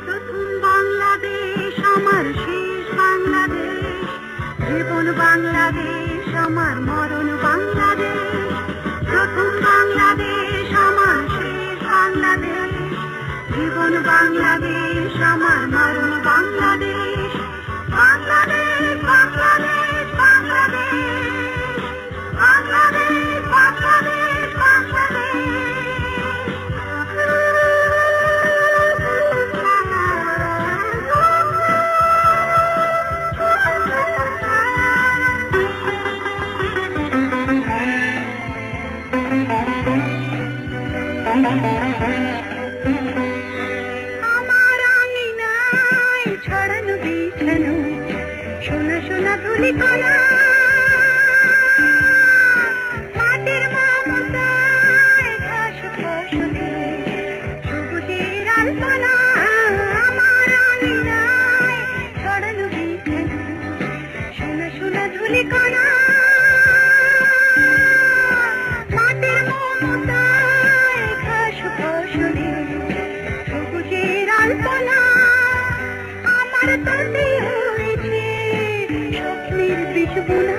প্রথম বাংলাদেশ আমার শেষ বাংলাদেশ, জীবন বাংলাদেশ আমার মরণ বাংলাদেশ। প্রথম বাংলাদেশ আমার শেষ বাংলাদেশ, জীবন বাংলাদেশ আমার মরণ বাংলাদেশ। বাংলাদেশ বাংলাদেশ বাংলাদেশ, বাংলাদেশ বাংলাদেশ বাংলাদেশ। আমার আঙিনায় ছড়ানো বিছানো সোনা সোনা ধুলিকণা, মাটির মমতায় ঘাস ফসলে সবুজের আলপনা। আমার আঙিনায় ছড়ানো বিছানো সোনা সোনা ধুলিকণা, মাটির মমতায় ঘাস ফসলে সবুজের আলপনা। আমার তাতে হয়েছে স্বপ্নের বীজ বোনা,